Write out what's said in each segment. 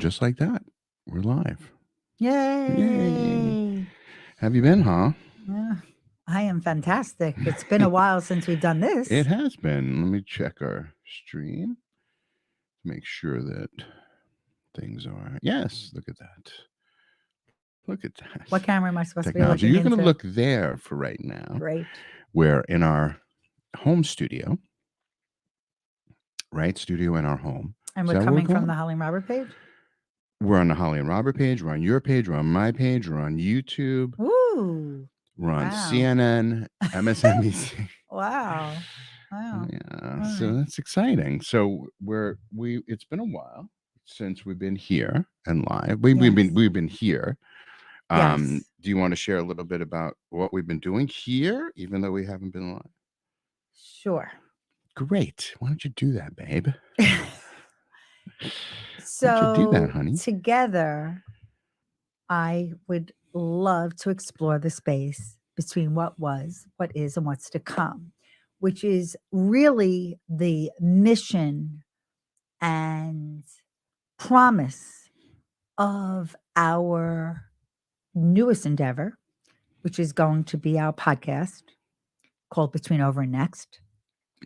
And just like that, we're live. Yay. Yay! Have you been, huh? Yeah, I am fantastic. It's been a while since we've done It this. has been. Let me check our stream to make sure that things are. Yes, look at that. Look at that. What camera am I supposed to be Technology. looking You're going to into? look there for right now. Great. We're in our home studio, right? Studio in our home. And Is we're that what we're coming from calling the it? Holly and Robert page? We're on the Holly and Robert page. We're on your page. We're on my page. We're on YouTube. Ooh. We're on Wow. CNN, MSNBC. Wow. Wow. Yeah, All so right. that's exciting. So it's been a while since we've been here and live. We've Yes. been here. Yes. Do you want to share a little bit about what we've been doing here, even though we haven't been live? Sure. Great. Why don't you do that, babe? Why don't you do that, So, honey? together, I would love to explore the space between what was, what is, and what's to come, which is really the mission and promise of our newest endeavor, which is going to be our podcast called Between Over and Next.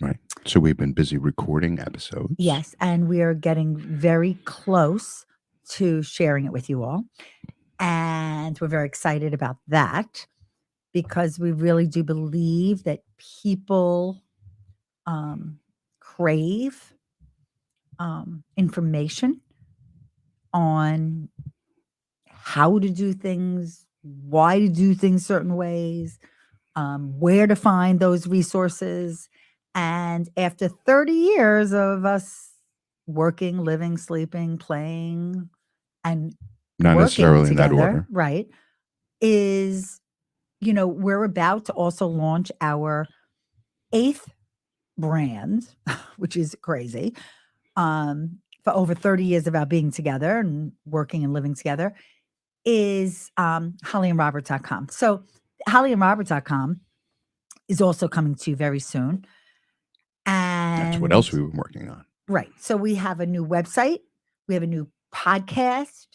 Right. So we've been busy recording episodes. Yes, and we are getting very close to sharing it with you all. And we're very excited about that because we really do believe that people crave information on how to do things, why to do things certain ways, where to find those resources. And after 30 years of us working, living, sleeping, playing, and Not working necessarily in that together, order. right, we're about to also launch our 8th brand, which is crazy, for over 30 years of our being together and working and living together, is hollyandrobert.com. So hollyandrobert.com is also coming to you very soon. That's what else And we've been working on. right. So we have a new website, we have a new podcast,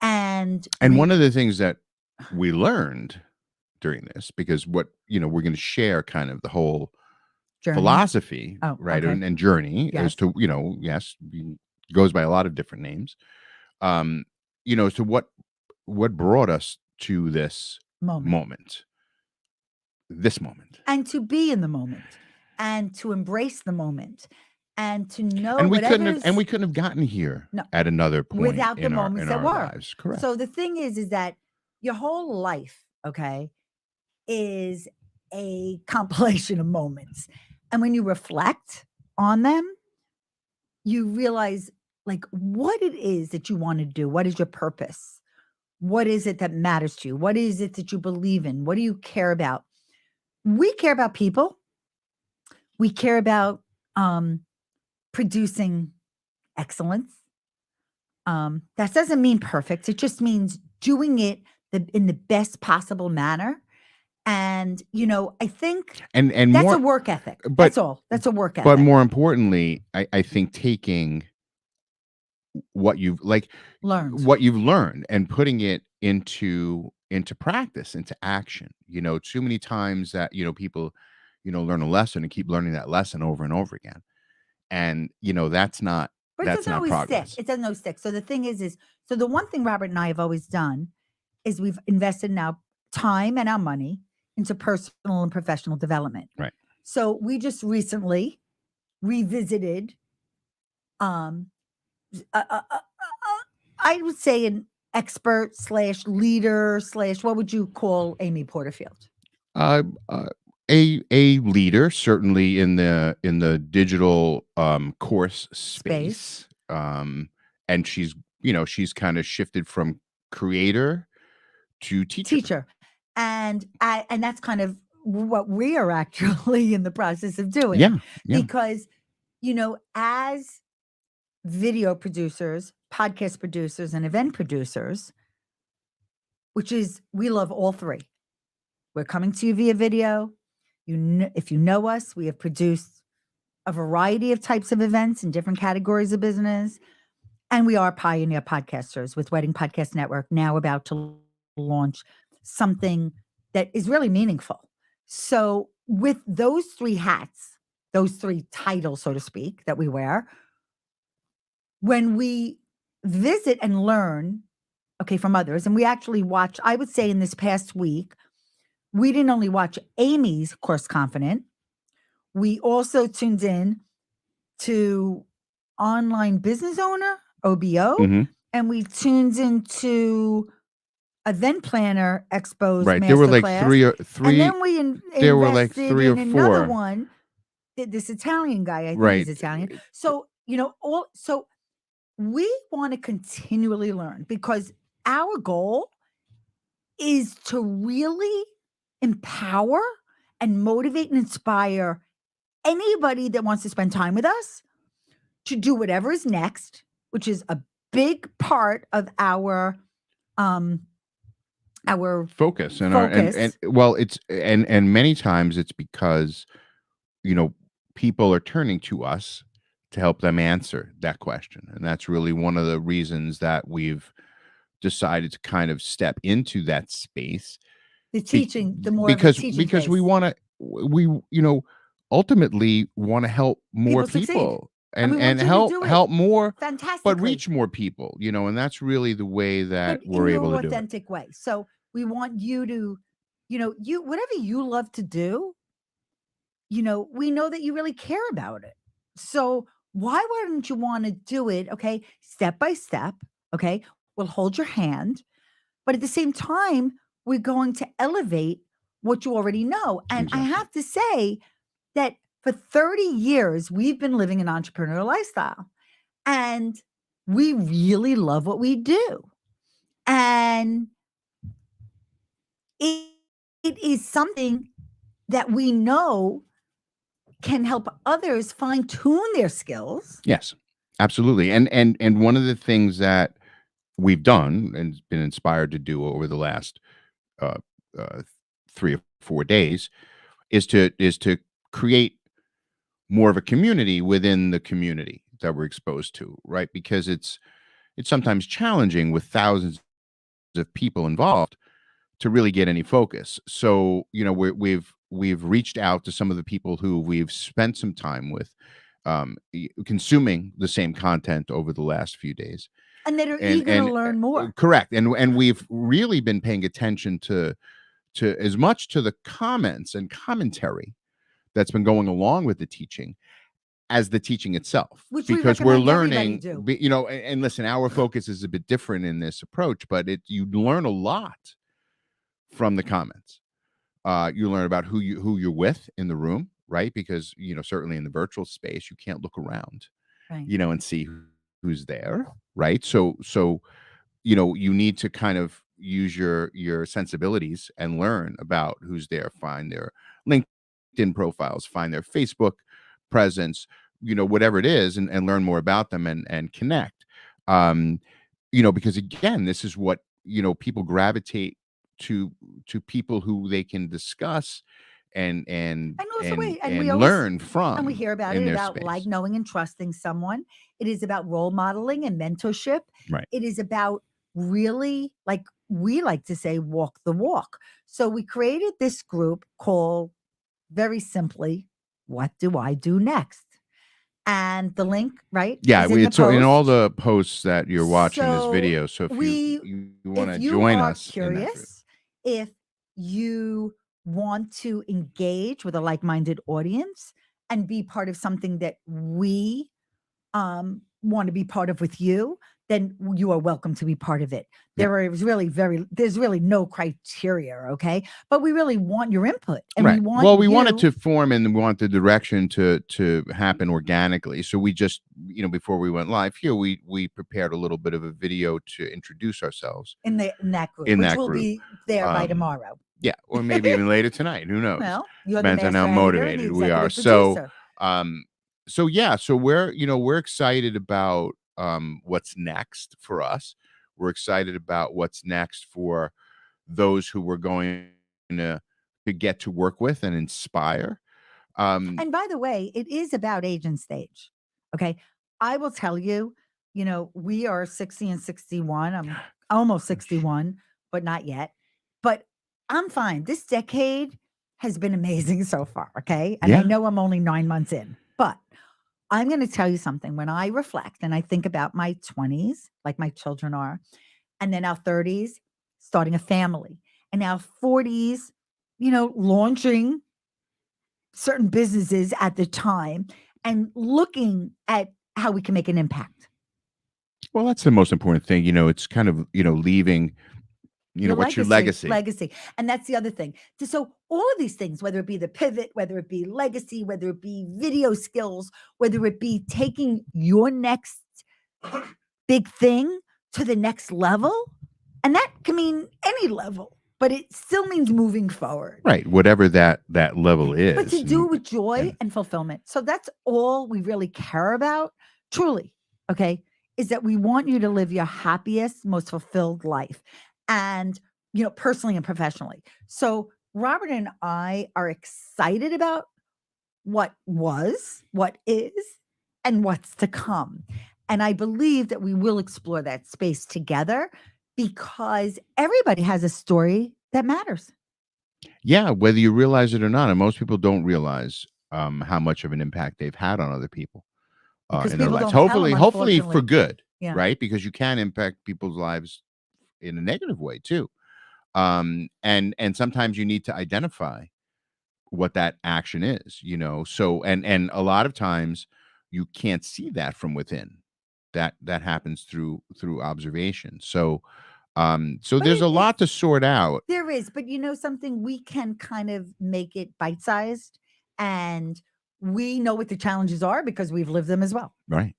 and one of the things that we learned during this, because we're going to share kind of the whole journey. philosophy, Oh, right, okay. and journey Yes. as to yes, goes by a lot of different names. So what brought us to this moment, this moment, and to be in the moment, and to embrace the moment, and to know. And we couldn't have gotten here at another point without the in moments our that were lives. Correct. So the thing is that your whole life, okay, is a compilation of moments. And when you reflect on them, you realize like what it is that you want to do. What is your purpose? What is it that matters to you? What is it that you believe in? What do you care about? We care about people. We care about producing excellence. That doesn't mean perfect. It just means doing it in the best possible manner. And, I think and that's more, a work ethic. But, that's all. That's a work ethic. But more importantly, I think taking what you've learned and putting it into practice, into action. Too many times that people learn a lesson and keep learning that lesson over and over again, and that's not progress. It doesn't always stick. So the thing is so the one thing Robert and I have always done is we've invested in our time and our money into personal and professional development. Right. So we just recently revisited I would say an expert / leader / what would you call Amy Porterfield? A leader, certainly in the digital course space. And she's kind of shifted from creator to teacher. And that's kind of what we are actually in the process of doing. Yeah. Because as video producers, podcast producers, and event producers, which is, we love all three. We're coming to you via video. If you know us, we have produced a variety of types of events in different categories of business. And we are pioneer podcasters with Wedding Podcast Network, now about to launch something that is really meaningful. So, with those three hats, those three titles, so to speak, that we wear, when we visit and learn, okay, from others, and we actually watch, I would say in this past week, we didn't only watch Amy's Course Confident, we also tuned in to Online Business Owner, OBO, hmm and we tuned into Event Planner Expo's Right. There were like masterclass. And then we there were like invested 3 or in another 4. one. This Italian guy, I think Right. he's Italian. So, so we want to continually learn because our goal is to really empower and motivate and inspire anybody that wants to spend time with us to do whatever is next, which is a big part of our Focus and our and well, it's and many times it's because, people are turning to us to help them answer that question. And that's really one of the reasons that we've decided to kind of step into that space. The teaching, the more because teaching because we want to ultimately want to help more people and help more, but reach more people, and that's really the way that we're able to do it. Authentic way. So we want you to, you whatever you love to do, we know that you really care about it. So why wouldn't you want to do it? Okay, step by step. Okay, we'll hold your hand, but at the same time, we're going to elevate what you already know. And Exactly. I have to say that for 30 years, we've been living an entrepreneurial lifestyle and we really love what we do. And it is something that we know can help others fine tune their skills. Yes, absolutely. And one of the things that we've done and been inspired to do over the last uh, uh, 3 or 4 days is to create more of a community within the community that we're exposed to, right? Because it's sometimes challenging with thousands of people involved to really get any focus. So, we've reached out to some of the people who we've spent some time with, consuming the same content over the last few days, and that are eager to learn more. Correct, and we've really been paying attention to as much to the comments and commentary that's been going along with the teaching as the teaching itself, because we're learning, and listen, our focus is a bit different in this approach, but you learn a lot from the comments. You learn about who you're with in the room, right? Because certainly in the virtual space, you can't look around, right, and see who's there, right? So you need to kind of use your sensibilities and learn about who's there, find their LinkedIn profiles, find their Facebook presence, whatever it is, and learn more about them and connect. Because again, this is what people gravitate to people who they can discuss and learn from. And we hear about it about like knowing and trusting someone. It is about role modeling and mentorship. Right. It is about really, like we like to say, walk the walk. So we created this group called, very simply, What Do I Do Next? And the link, right? Yeah, it's in all the posts that you're watching this video. So if you want to join us, curious, if you want to engage with a like-minded audience and be part of something that we want to be part of with you, then you are welcome to be part of it. There's really no criteria, okay? But we really want your input, and right. We want it to form, and we want the direction to happen organically. So we just, before we went live here, we prepared a little bit of a video to introduce ourselves in that group, which will be there by tomorrow. Yeah, or maybe even later tonight. Who knows? Well, depends on how motivated we are. Producer. So we're excited about what's next for us. We're excited about what's next for those who we're going to get to work with and inspire. And by the way, it is about Age and Stage. Okay. I will tell you, we are 60 and 61. I'm almost 61, but not yet. But I'm fine. This decade has been amazing so far. Okay. And I Yeah. know I'm only 9 months in, but I'm going to tell you something. When I reflect and I think about my 20s, like my children are, and then our 30s, starting a family, and our 40s, launching certain businesses at the time and looking at how we can make an impact. Well, that's the most important thing. It's kind of, leaving, what's your legacy? Legacy. And that's the other thing. So all of these things, whether it be the pivot, whether it be legacy, whether it be video skills, whether it be taking your next big thing to the next level, and that can mean any level, but it still means moving forward. Right. Whatever that level is. But to do it with joy and fulfillment. So that's all we really care about, truly, okay, is that we want you to live your happiest, most fulfilled life. And, personally and professionally. So Robert and I are excited about what was, what is, and what's to come. And I believe that we will explore that space together because everybody has a story that matters. Yeah, whether you realize it or not. And most people don't realize how much of an impact they've had on other people Because in their people lives. don't tell them, Hopefully for unfortunately. good, Yeah. right? Because you can impact people's lives in a negative way too. And sometimes you need to identify what that action is, so and a lot of times you can't see that from within. That happens through observation. So But there's a lot to sort out. There is, but something, we can kind of make it bite-sized, and we know what the challenges are because we've lived them as well. Right.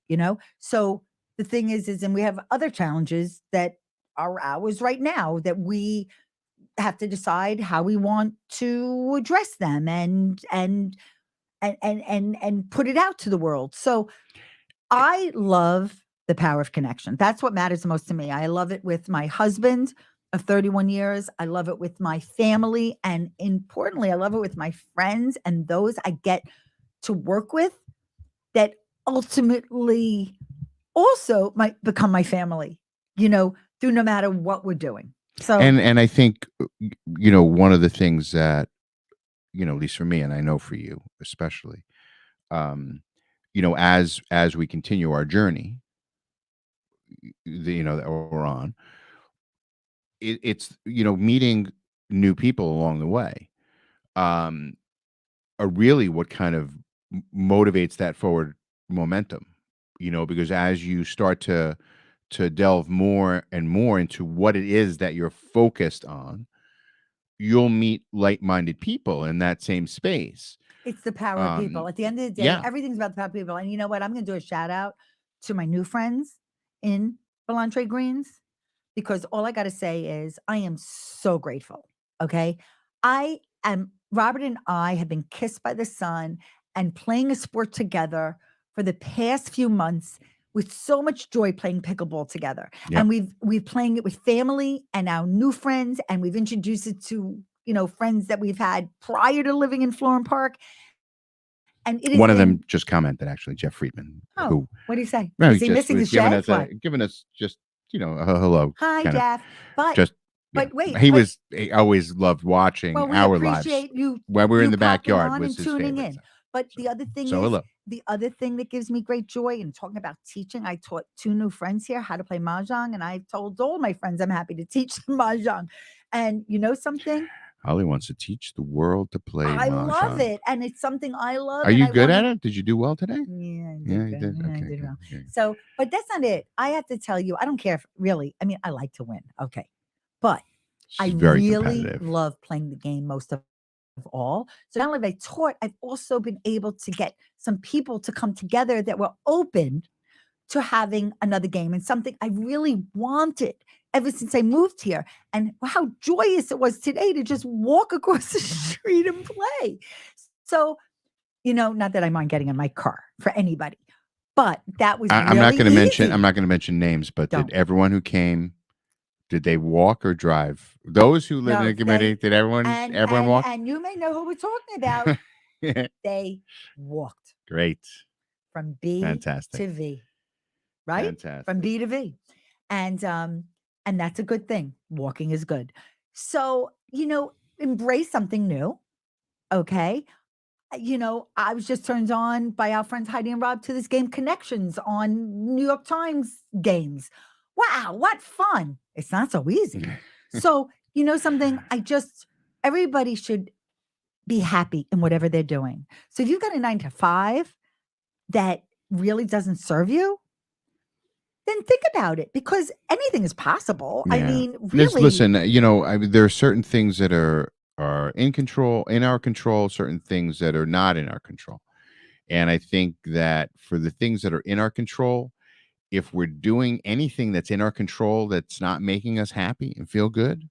So the thing is, and we have other challenges that are ours right now that we have to decide how we want to address them and put it out to the world. So I love the power of connection. That's what matters the most to me. I love it with my husband of 31 years. I love it with my family. And importantly, I love it with my friends and those I get to work with that ultimately also might become my family, through no matter what we're doing. So, and I think, one of the things that, at least for me, and I know for you especially, as we continue our journey, that we're on, it's meeting new people along the way, are really what kind of motivates that forward momentum. Because as you start to delve more and more into what it is that you're focused on, you'll meet like-minded people in that same space. It's the power of people. At the end of the day, yeah. Everything's about the power of people. And you know what? I'm going to do a shout out to my new friends in Belantre Greens, because all I got to say is I am so grateful. Okay. Robert and I have been kissed by the sun and playing a sport together for the past few months with so much joy, playing pickleball together. Yeah. And we've playing it with family and our new friends, and we've introduced it to friends that we've had prior to living in Florham Park. And it is one of them just commented, actually, Jeff Friedman. Oh, what do you say? No, Is he missing the giving shed? us giving us just a hello. Hi, kind of, Jeff. But just but wait, he always loved watching well, we our lives appreciate you when we were in the popping backyard. on Was and his tuning favorite. in. But the other thing So is, hello. the other thing that gives me great joy, and talking about teaching, I taught 2 new friends here how to play mahjong, and I told all my friends I'm happy to teach them mahjong. And you know something? Holly wants to teach the world to play I mahjong. love it, and it's something I love. Are you good at it? Did you do well today? Yeah, I did. Yeah, you did. Yeah, I Okay, did good. well. Okay. So, but that's not it. I have to tell you, I don't care if really. I mean, I like to win. Okay, but I She's very really competitive. love playing the game most of all. So not only have I taught, I've also been able to get some people to come together that were open to having another game, and something I really wanted ever since I moved here. And how joyous it was today to just walk across the street and play. So, not that I mind getting in my car for anybody, but that was I'm really not going to mention. easy. I'm not going to mention names, but Don't. did everyone who came? Did they walk or drive? Those who live in the community, did everyone walk? And you may know who we're talking about. They walked Great. from B Fantastic. to V. right? From Fantastic. B to V. And that's a good thing. Walking is good. So, embrace something new. Okay. I was just turned on by our friends Heidi and Rob to this game Connections on New York Times games. Wow, what fun. It's not so easy. So, something, everybody should be happy in whatever they're doing. So if you've got a 9 to 5 that really doesn't serve you, then think about it, because anything is possible. I Yeah. mean, Let's really, listen, I mean, there are certain things that are in our control, certain things that are not in our control. And I think that for the things that are in our control, if we're doing anything that's in our control that's not making us happy and feel good,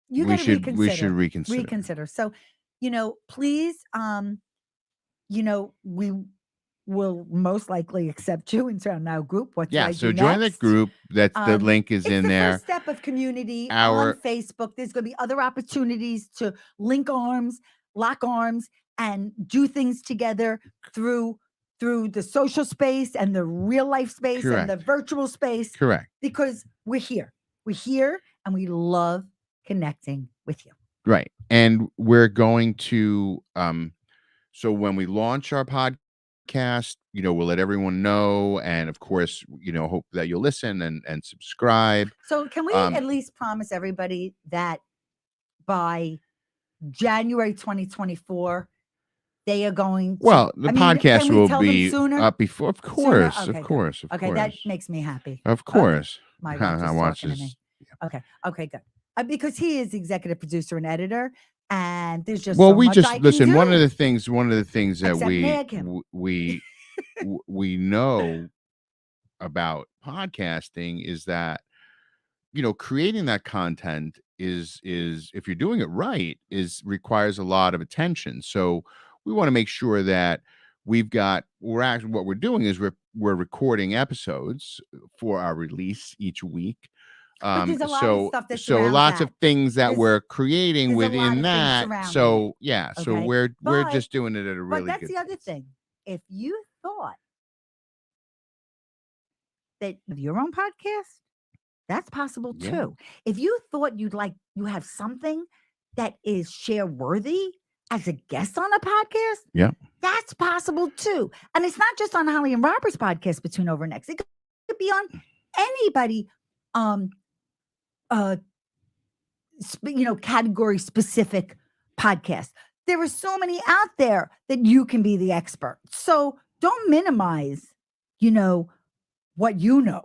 you we got to should reconsider. reconsider. Reconsider. So, please, we will most likely accept you into our now group. What do Yeah, I so do join that next? group. That's the link is It's in the there. first step of community on Our Facebook. There's going to be other opportunities to link arms, lock arms, and do things together through the social space and the real life space and the Correct. virtual space, Correct. because we're here. We're here and we love connecting with you. Right. And we're going to so when we launch our podcast, we'll let everyone know, and of course, hope that you'll listen and subscribe. So can we at least promise everybody that by January 2024, they are going to, Well, the podcast can we will tell them be sooner? up before. Of Sooner? course, Okay, of good. course, of Okay, course. that makes me happy. Of course. My I watch is watch talking to me. his- Okay, good. Because he is executive producer and editor, and there's just Well, so we much just I can listen. One of do. the things that Except nag him. we know about podcasting is that creating that content is if you're doing it right, requires a lot of attention. So we want to make sure that what we're doing is we're recording episodes for our release each week. But there's a lot of stuff that So surrounds lots that. of things that we're creating there's a lot within of things that. surrounding So yeah, so okay? we're But- just doing it at a really But that's good the other pace. thing. If you thought that with your own podcast, that's possible Yeah. too. If you thought you have something that is share worthy as a guest on a podcast, Yeah. that's possible too. And it's not just on Holly and Robert's podcast between Over Next. It could be on anybody, category specific podcast. There are so many out there that you can be the expert. So don't minimize, what you know.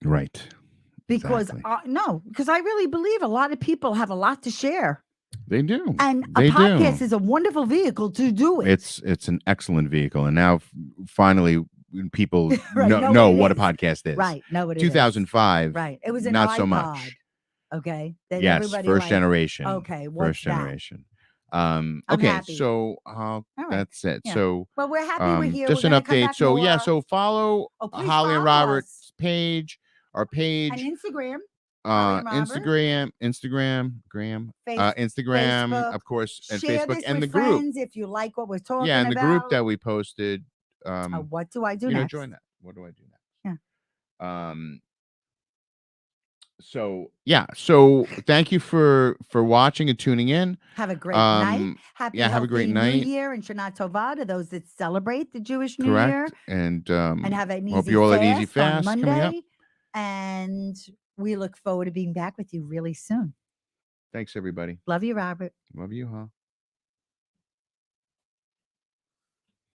Right. Because Exactly. because I really believe a lot of people have a lot to share, They do. and They a podcast do. is a wonderful vehicle to do it. It's an excellent vehicle, and now finally people Right, know what what it a podcast is. right. Know what it is. 2005. Right. It was an not iPod. so much. Okay. That Yes, everybody first liked. generation. Okay. What's First that? generation. I'm Okay, happy. so All right. that's it. Yeah. So Well, we're happy we're here. just We're an gonna come update. back So yeah, more. so follow Please Holly and follow Robert's us. page, our page, And Instagram. Holly and Robert. Instagram, Facebook. of course, and Share Facebook, this and with the group. friends if you like what we're talking Yeah, and the group about. that we posted. What do I do next? Join that. What do I do next? Yeah. So yeah, so thank you for watching and tuning in. Have a great night. Happy have a great night. New Year and Shana Tova to those that celebrate the Jewish New Correct. Year. And have an easy hope you all had easy fast fast on coming up. Monday. And we look forward to being back with you really soon. Thanks, everybody. Love you, Robert. Love you, huh?